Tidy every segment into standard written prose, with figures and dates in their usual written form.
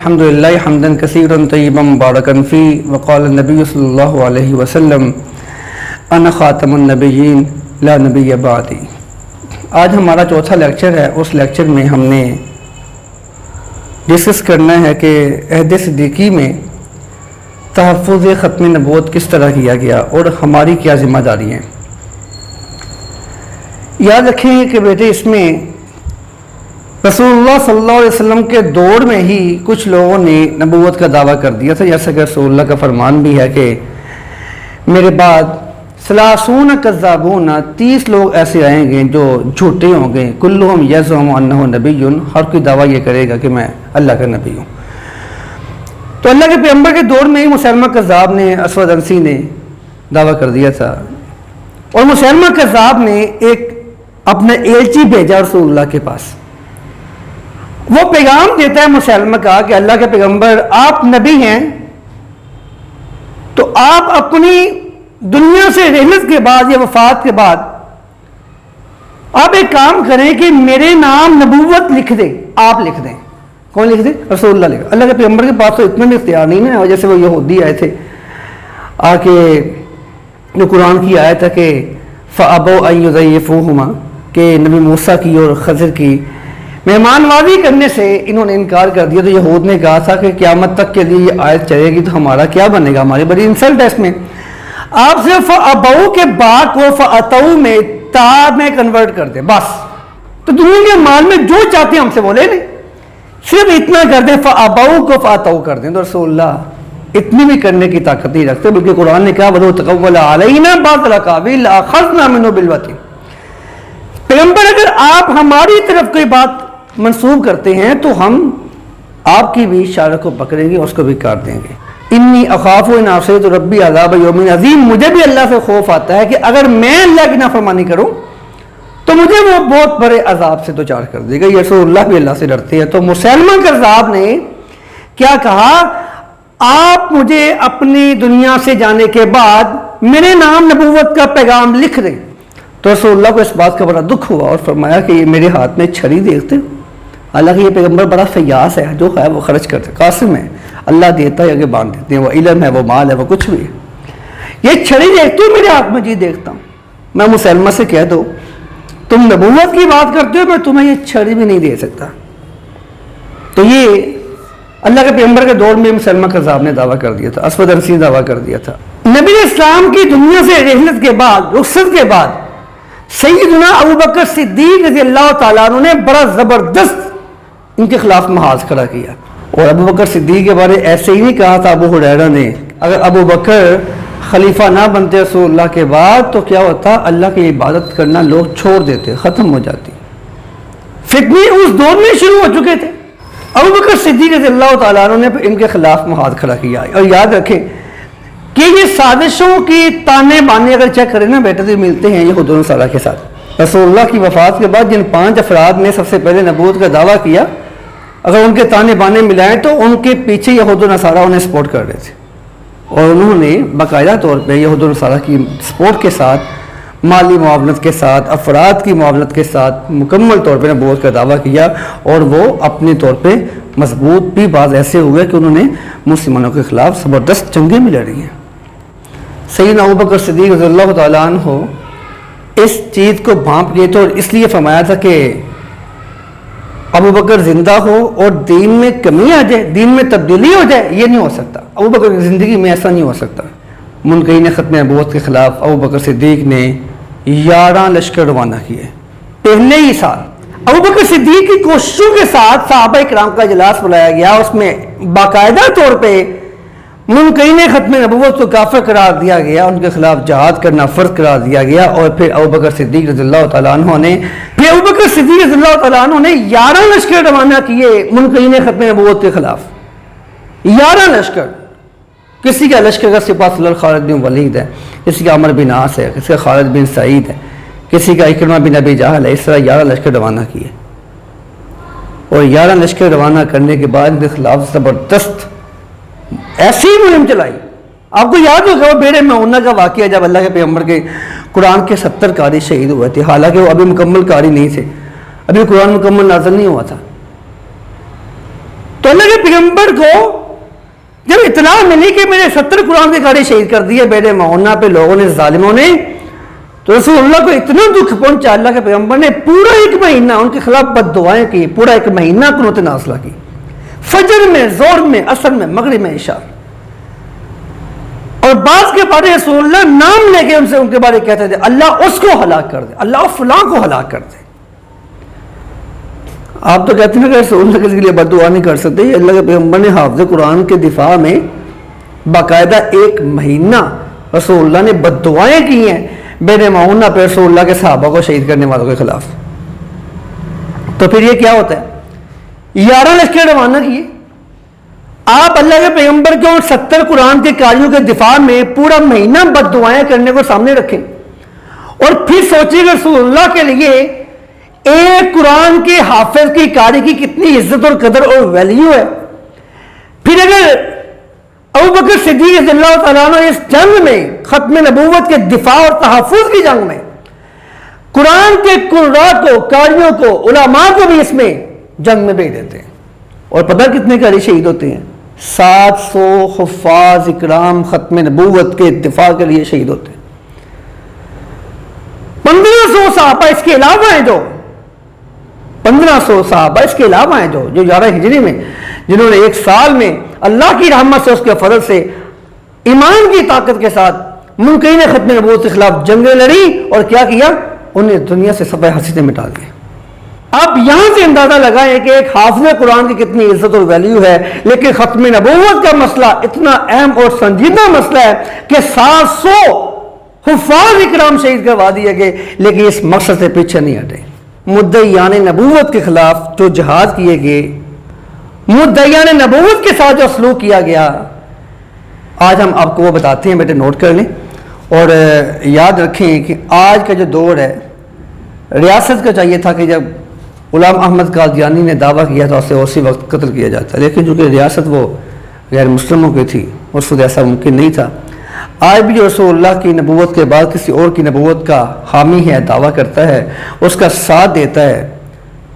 الحمدللہ حمدا کثیرا طیبا مبارکا فی وقال النبی صلی اللہ علیہ وسلم انا خاتم النبیین لا نبی بعدی۔ آج ہمارا چوتھا لیکچر ہے۔ اس لیکچر میں ہم نے ڈسکس کرنا ہے کہ عہد صدیقی میں تحفظ ختم نبوت کس طرح کیا گیا اور ہماری کیا ذمہ داری ہیں۔ یاد رکھیں کہ بیٹے اس میں رسول اللہ صلی اللہ علیہ وسلم کے دور میں ہی کچھ لوگوں نے نبوت کا دعویٰ کر دیا تھا، جیسا کہ رسول اللہ کا فرمان بھی ہے کہ میرے بعد 30 کذابون 30 لوگ ایسے آئیں گے جو جھوٹے ہوں گے، کلہم یزعم انہ نبی، ہر کوئی دعویٰ یہ کرے گا کہ میں اللہ کا نبی ہوں۔ تو اللہ کے پیغمبر کے دور میں ہی مسیلمہ کذاب نے، اسود عنسی نے دعویٰ کر دیا تھا، اور مسیلمہ کذاب نے ایک اپنا ایلچی بھیجا رسول اللہ کے پاس۔ وہ پیغام دیتا ہے مسیلمہ کا کہ اللہ کے پیغمبر آپ نبی ہیں، تو آپ اپنی دنیا سے رحلت کے بعد یا وفات کے بعد آپ ایک کام کریں کہ میرے نام نبوت لکھ دیں، آپ لکھ دیں۔ کون لکھ دیں؟ رسول اللہ لکھ۔ اللہ کے پیغمبر کے پاس تو اتنا بھی اختیار نہیں ہے، جیسے وہ یہودی آئے تھے آ کے جو قرآن کی آیت ہے کہ فَأَبَوْا أَن يُضَيِّفُوهُمَا، کہ نبی موسیٰ کی اور خضر کی مہمان نوازی کرنے سے انہوں نے انکار کر دیا۔ تو یہود نے کہا تھا کہ قیامت تک کے لیے یہ آیت چلے گی تو ہمارا کیا بنے گا، ہماری بڑی انسلٹ ہے اس میں۔ آپ صرف فَأَبَوْا کے با کو فَأَتَوْا میں تا میں کنورٹ کر دیں بس، تو دنیا کے مال میں جو چاہتے ہیں ہم سے بولے نہیں، صرف اتنا کر دیں فَأَبَوْا کو فَأَتَوْا کر دیں۔ تو رسول اللہ اتنی بھی کرنے کی طاقت نہیں رکھتے، بلکہ قرآن نے کہا وَلَوْ تَقَوَّلَ عَلَيْنَا بَعْضَ الْأَقَاوِيلِ لَأَخَذْنَا مِنْهُ بِالْوَتِينِ۔ پیغمبر اگر آپ ہماری طرف کوئی بات منسوب کرتے ہیں تو ہم آپ کی بھی اشارہ کو پکڑیں گے، اس کو بھی کاٹ دیں گے۔ انی اخاف ان عصیت ربی عذاب یوم عظیم، مجھے بھی اللہ سے خوف آتا ہے کہ اگر میں اللہ کی نافرمانی کروں تو مجھے وہ بہت بڑے عذاب سے دوچار کر دے گا۔ یہ رسول اللہ بھی اللہ سے ڈرتے ہیں۔ تو مسیلمہ کذاب نے کیا کہا، آپ مجھے اپنی دنیا سے جانے کے بعد میرے نام نبوت کا پیغام لکھ دیں۔ تو رسول اللہ کو اس بات کا بڑا دکھ ہوا اور فرمایا کہ یہ میرے ہاتھ میں چھڑی دیکھتے ہو، حالانکہ یہ پیغمبر بڑا فیاض ہے، جو ہے وہ خرچ کرتے، قاسم ہے، اللہ دیتا ہے، آگے باندھ دیتے ہیں، وہ علم ہے، وہ مال ہے، وہ کچھ بھی ہے۔ یہ چھڑی دیکھتے ہو میرے ہاتھ میں؟ جی دیکھتا ہوں۔ میں مسلمہ سے کہہ دو تم نبوت کی بات کرتے ہو، میں تمہیں یہ چھڑی بھی نہیں دے سکتا۔ تو یہ اللہ کے پیغمبر کے دور میں مسلمہ کذاب نے دعویٰ کر دیا تھا، اسود عنسی نے دعویٰ کر دیا تھا۔ نبی اسلام کی دنیا سے رحلت کے بعد، رخصت کے بعد، سیدنا ابوبکر صدیق رضی اللہ تعالیٰ عنہ نے بڑا زبردست ان کے خلاف محاذ کھڑا کیا، اور ابوبکر صدیق کے بارے ایسے ہی نہیں کہا تھا ابو ہریرہ نے، اگر ابوبکر خلیفہ نہ بنتے رسول اللہ کے بعد تو کیا ہوتا، اللہ کی عبادت کرنا لوگ چھوڑ دیتے، ختم ہو جاتی۔ فتنے اس دور میں شروع ہو چکے تھے۔ ابوبکر صدیق رضی اللہ تعالیٰ عنہ نے ان کے خلاف محاذ کھڑا کیا۔ اور یاد رکھیں کہ یہ سازشوں کی تانے بانے اگر چیک کریں نا بیٹے تو ملتے ہیں یہود و نصارہ کے ساتھ۔ رسول اللہ کی وفات کے بعد جن 5 افراد نے سب سے پہلے نبوت کا دعویٰ کیا، اگر ان کے تانے بانے ملائیں تو ان کے پیچھے یہود و نصارہ انہیں سپورٹ کر رہے تھے، اور انہوں نے باقاعدہ طور پہ یہود و نصارہ کی سپورٹ کے ساتھ، مالی معاونت کے ساتھ، افراد کی معاونت کے ساتھ مکمل طور پہ نبوت کا دعویٰ کیا، اور وہ اپنے طور پہ مضبوط بھی بعض ایسے ہوئے کہ انہوں نے مسلمانوں کے خلاف زبردست جنگیں بھی لڑی ہیں۔ سیدنا ابوبکر صدیق رضی اللہ تعالیٰ عنہ اس چیز کو بھانپ گئے تو اس لیے فرمایا تھا کہ ابوبکر زندہ ہو اور دین میں کمی آ جائے، دین میں تبدیلی ہو جائے، یہ نہیں ہو سکتا۔ ابوبکر کی زندگی میں ایسا نہیں ہو سکتا۔ منکرین ختم نبوت کے خلاف ابوبکر صدیق نے 11 لشکر روانہ کیے پہلے ہی سال۔ ابوبکر صدیق کی کوششوں کے ساتھ صحابہ کرام کا اجلاس بلایا گیا، اس میں باقاعدہ طور پہ منکرین ختم نبوت کو کافر قرار دیا گیا، ان کے خلاف جہاد کرنا فرض قرار دیا گیا، اور پھر ابوبکر صدیق رضی اللہ تعالیٰ عنہ نے 11 لشکر روانہ کیے منکرین ختم نبوت کے خلاف۔ 11 لشکر، کسی کا لشکر کا سپاہ سالار خالد بن ولید ہے، کسی کا عمر بن عاص ہے، کسی کا خالد بن سعید ہے، کسی کا اکرمہ بن ابی جہل ہے۔ اس طرح 11 لشکر روانہ کیے، اور 11 لشکر روانہ کرنے کے بعد ان کے خلاف زبردست ایسی مہم چلائی۔ آپ کو یاد ہوگا وہ بیڑے معونہ کا واقعہ، جب اللہ کے پیغمبر کے قرآن کے 70 قاری شہید ہوئے تھے، حالانکہ وہ ابھی مکمل قاری نہیں تھے، ابھی قرآن مکمل نازل نہیں ہوا تھا۔ تو اللہ کے پیغمبر کو جب اطلاع ملی کہ میرے 70 قرآن کے قاری شہید کر دیے میرے معاونہ پہ لوگوں نے، ظالموں نے، تو رسول اللہ کو اتنا دکھ پہنچا، اللہ کے پیغمبر نے پورا 1 مہینہ ان کے خلاف بد دعائیں کی، پورا 1 مہینہ قنوت نازلہ کی، فجر میں، زور میں، عصر میں، مغرب میں، عشاء. اور بعض کے بارے رسول اللہ نام لے کے ان کے بارے کہتے تھے اللہ اس کو ہلاک کر دے، اللہ فلاں کو ہلاک کر دے. آپ تو کہتے ہیں کہ رسول اللہ کسی کے لیے بد دعا نہیں کر سکتے. اللہ کے پیغمبر نے حافظ قرآن کے دفاع میں باقاعدہ 1 مہینہ رسول اللہ نے بد دعائیں کی ہیں بین معاونہ پہ رسول اللہ کے صحابہ کو شہید کرنے والوں کے خلاف. تو پھر یہ کیا ہوتا ہے؟ 11 لشکر روانہ کیے. آپ اللہ کے پیغمبر کو 70 قرآن کے قاریوں کے دفاع میں پورا مہینہ بد دعائیں کرنے کو سامنے رکھیں اور پھر سوچیں کہ رسول اللہ کے لیے ایک قرآن کے حافظ کی قاری کی کتنی عزت اور قدر اور ویلیو ہے. پھر اگر ابوبکر صدیق رضی اللہ تعالیٰ عنہ اس جنگ میں ختم نبوت کے دفاع اور تحفظ کی جنگ میں قرآن کے قراء کو، قاریوں کو، علماء کو بھی اس میں جنگ میں بھیج دیتے ہیں. اور پتہ کتنے قاری شہید ہوتے ہیں؟ 700 حفاظ اکرام ختم نبوت کے دفاع کے لیے شہید ہوتے ہیں. 1500 صحابہ اس کے علاوہ ہیں جو 1500 صحابہ اس کے علاوہ ہیں جو 11 ہجری میں، جنہوں نے 1 سال میں اللہ کی رحمت سے، اس کے فضل سے، ایمان کی طاقت کے ساتھ منکرین ختم نبوت کے خلاف جنگیں لڑی اور کیا کیا؟ انہیں دنیا سے صفحہ حسین سے مٹا دیا. آپ یہاں سے اندازہ لگائیں کہ ایک حافظ قرآن کی کتنی عزت اور ویلیو ہے، لیکن ختم نبوت کا مسئلہ اتنا اہم اور سنجیدہ مسئلہ ہے کہ 700 حفاظ اکرام شہید کروا دیے گئے، لیکن اس مقصد سے پیچھے نہیں ہٹے. مدعیان نبوت کے خلاف جو جہاد کیے گئے، مدعیان نبوت کے ساتھ جو سلوک کیا گیا، آج ہم آپ کو وہ بتاتے ہیں. بیٹے نوٹ کر لیں اور یاد رکھیں کہ آج کا جو دور ہے، ریاست کا چاہیے تھا کہ جب غلام احمد قادیانی نے دعویٰ کیا تھا اسے اسی وقت قتل کیا جاتا، لیکن چونکہ ریاست وہ غیر مسلموں کی تھی اس وقت ایسا ممکن نہیں تھا. آج بھی جو رسول اللہ کی نبوت کے بعد کسی اور کی نبوت کا حامی ہے، دعویٰ کرتا ہے، اس کا ساتھ دیتا ہے،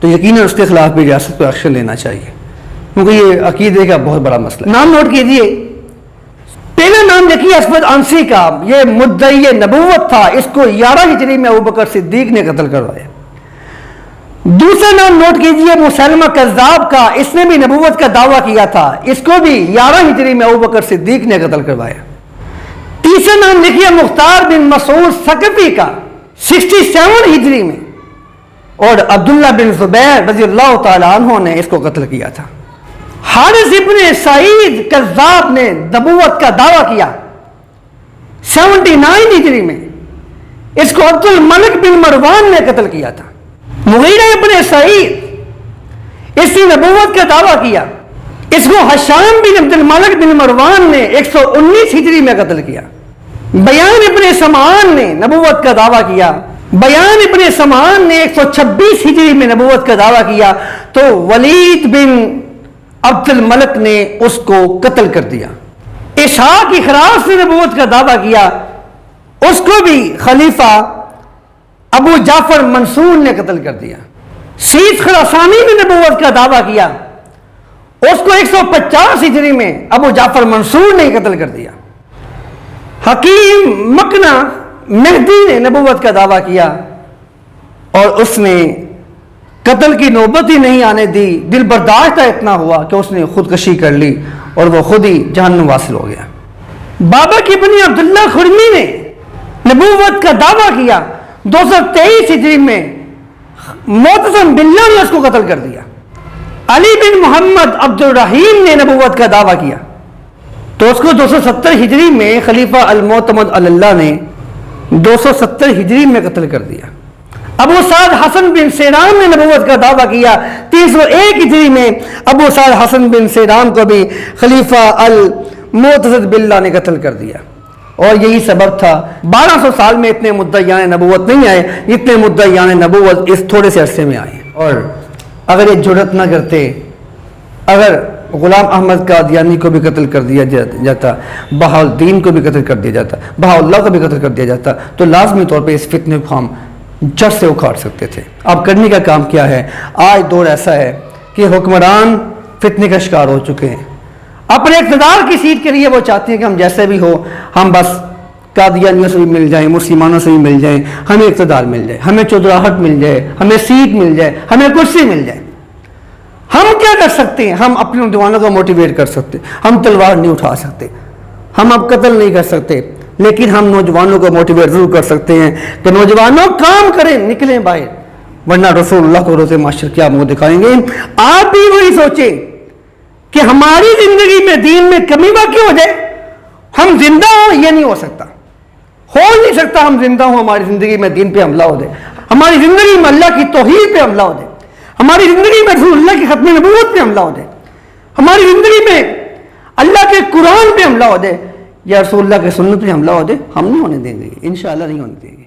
تو یقیناً اس کے خلاف بھی ریاست کو ایکشن لینا چاہیے، کیونکہ یہ عقیدے کا بہت بڑا مسئلہ ہے. نام نوٹ کیجئے. پہلا نام دیکھیے اسود عنسی کا، یہ مدعی نبوت تھا، اس کو 11 ہجری میں ابوبکر صدیق نے قتل کروایا. دوسرا نام نوٹ کیجئے مسلمہ کذاب کا، اس نے بھی نبوت کا دعویٰ کیا تھا، اس کو بھی 11 ہجری میں ابوبکر صدیق نے قتل کروایا. تیسرا نام لکھیے مختار بن مسعود ثقفی کا، 67 ہجری میں، اور عبداللہ بن زبیر رضی اللہ تعالیٰ عنہ نے اس کو قتل کیا تھا. حارث ابن سعید کذاب نے نبوت کا دعویٰ کیا 79 ہجری میں، اس کو عبد الملک بن مروان نے قتل کیا تھا. مغیرہ ابن سعید، اس نے نبوت کا دعویٰ کیا، اس کو حشام بن عبد الملک بن مروان نے 119 ہجری میں قتل کیا. بیان ابن سمعان نے نبوت کا دعویٰ کیا، بیان ابن سمعان نے 126 ہجری میں نبوت کا دعویٰ کیا، تو ولید بن عبد الملک نے اس کو قتل کر دیا. اسحاق کی خراس نے نبوت کا دعویٰ کیا، اس کو بھی خلیفہ ابو جعفر منصور نے قتل کر دیا. سیس خراسانی نے نبوت کا دعویٰ کیا، اس کو 150 ہجری میں ابو جعفر منصور نے قتل کر دیا. حکیم مکنہ مہدی نے نبوت کا دعویٰ کیا اور اس نے قتل کی نوبت ہی نہیں آنے دی، دل برداشتہ اتنا ہوا کہ اس نے خودکشی کر لی اور وہ خود ہی جہنم واصل ہو گیا. بابک ابن عبداللہ خرمی نے نبوت کا دعویٰ کیا، 223 ہجری میں معتصم باللہ نے اس کو قتل کر دیا. علی بن محمد عبد الرحیم نے نبوت کا دعویٰ کیا تو اس کو 270 ہجری میں خلیفہ المعتمد اللہ نے 270 ہجری میں قتل کر دیا. ابو سعد حسن بن سیرام نے نبوت کا دعویٰ کیا 301 ہجری میں، ابو سعد حسن بن سیرام کو بھی خلیفہ المعتمد باللہ نے قتل کر دیا. اور یہی سبب تھا 1200 سال میں اتنے مدعیان نبوت نہیں آئے جتنے مدعیان نبوت اس تھوڑے سے عرصے میں آئے. اور اگر یہ جرأت نہ کرتے، اگر غلام احمد قادیانی کو بھی قتل کر دیا جاتا، بہاءالدین کو بھی قتل کر دیا جاتا، بہاء اللہ کو بھی قتل کر دیا جاتا، تو لازمی طور پہ اس فتنے کو ہم جڑ سے اکھاڑ سکتے تھے. اب کرنے کا کام کیا ہے؟ آج دور ایسا ہے کہ حکمران فتنے کا شکار ہو چکے ہیں. اپنے اقتدار کی سیٹ کے لیے وہ چاہتے ہیں کہ ہم جیسے بھی ہو، ہم بس قادیانیوں سے بھی مل جائیں، مسلمانوں سے بھی مل جائیں، ہمیں اقتدار مل جائے، ہمیں چودراہٹ مل جائے، ہمیں سیٹ مل جائے، ہمیں کرسی مل جائے. ہم کیا کر سکتے ہیں؟ ہم اپنے نوجوانوں کو موٹیویٹ کر سکتے، ہم تلوار نہیں اٹھا سکتے، ہم اب قتل نہیں کر سکتے، لیکن ہم نوجوانوں کو موٹیویٹ ضرور کر سکتے ہیں کہ نوجوانوں کام کریں، نکلیں باہر، ورنہ رسول اللہ کو روز محشر کیا منہ دکھائیں گے. آپ بھی وہی سوچیں کہ ہماری زندگی میں دین میں کمی واقع ہو جائے، ہم زندہ ہوں، یہ نہیں ہو سکتا، ہو نہیں سکتا ہم زندہ ہوں، ہماری زندگی میں دین پہ حملہ ہو جائے، ہماری زندگی میں اللہ کی توحید پہ حملہ ہو جائے، ہماری زندگی میں رسول اللہ کی ختم نبوت پہ حملہ ہو جائے، ہماری زندگی میں اللہ کے قرآن پہ حملہ ہو جائے یا رسول اللہ کے سنت پہ حملہ ہو جائے. ہم نہیں ہونے دیں گے، انشاءاللہ نہیں ہونے دیں گے.